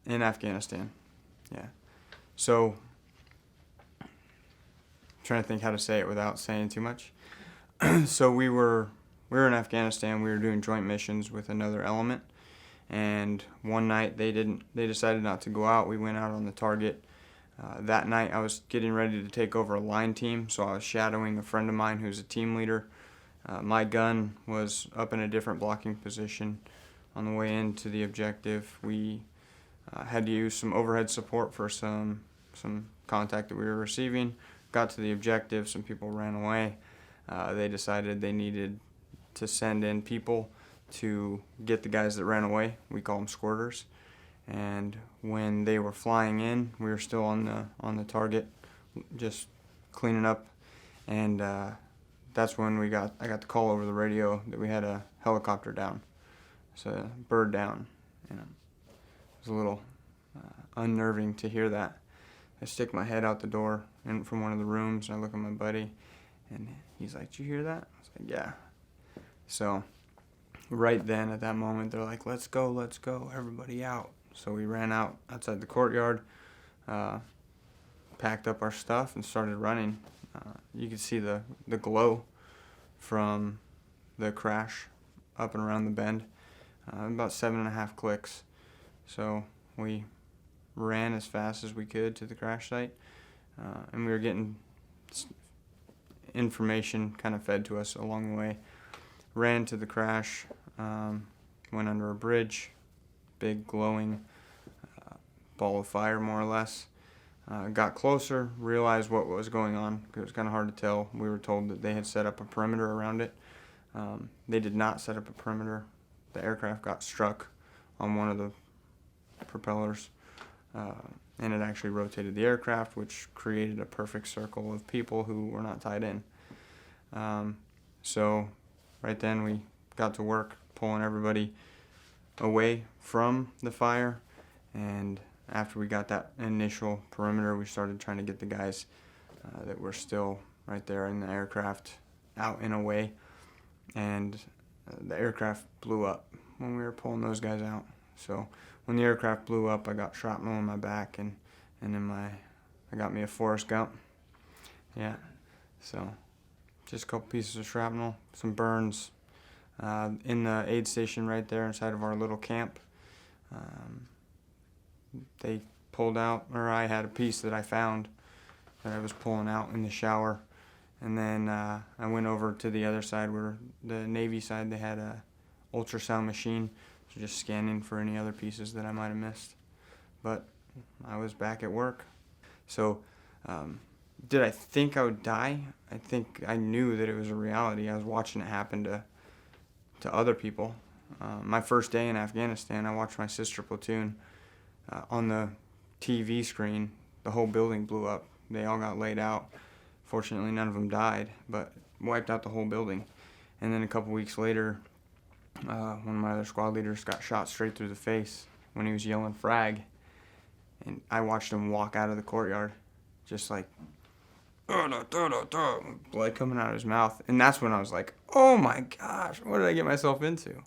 In Afghanistan, yeah. So, I'm trying to think how to say it without saying too much. So we were in Afghanistan. We were doing joint missions with another element, and one night they decided not to go out. We went out on the target. That night I was getting ready to take over a line team, so I was shadowing a friend of mine who's a team leader. My gun was up in a different blocking position. On the way into the objective, we had to use some overhead support for some contact that we were receiving. Got to the objective, some people ran away. They decided they needed to send in people to get the guys that ran away. We call them squirters. And when they were flying in, we were still on the target, just cleaning up. And that's when I got the call over the radio that we had a helicopter down, so a bird down. And it was a little unnerving to hear that. I stick my head out the door from one of the rooms, and I look at my buddy, and he's like, "Did you hear that?" I was like, "Yeah." So right then, at that moment, they're like, let's go, everybody out. So we ran out outside the courtyard, packed up our stuff, and started running. You could see the glow from the crash up and around the bend, about 7.5 clicks. So we ran as fast as we could to the crash site, and we were getting information kind of fed to us along the way. Ran to the crash, went under a bridge, big glowing ball of fire more or less. Got closer, realized what was going on. It was kind of hard to tell. We were told that they had set up a perimeter around it. They did not set up a perimeter. The aircraft got struck on one of the propellers, and it actually rotated the aircraft, which created a perfect circle of people who were not tied in. So right then we got to work pulling everybody away from the fire, and after we got that initial perimeter, we started trying to get the guys that were still right there in the aircraft out and away, and the aircraft blew up when we were pulling those guys out. So when the aircraft blew up, I got shrapnel in my back, and in I got me a Forrest Gump. Yeah, so just a couple pieces of shrapnel, some burns in the aid station right there inside of our little camp. They pulled out, or I had a piece that I found that I was pulling out in the shower, and then I went over to the other side where the Navy side, they had a ultrasound machine, so just scanning for any other pieces that I might have missed. But I was back at work. So did I think I would die? I think I knew that it was a reality. I was watching it happen to other people. My first day in Afghanistan, I watched my sister platoon. On the TV screen, the whole building blew up. They all got laid out. Fortunately, none of them died, but wiped out the whole building. And then a couple weeks later, one of my other squad leaders got shot straight through the face when he was yelling frag. And I watched him walk out of the courtyard, just like, blood coming out of his mouth. And that's when I was like, oh my gosh, what did I get myself into?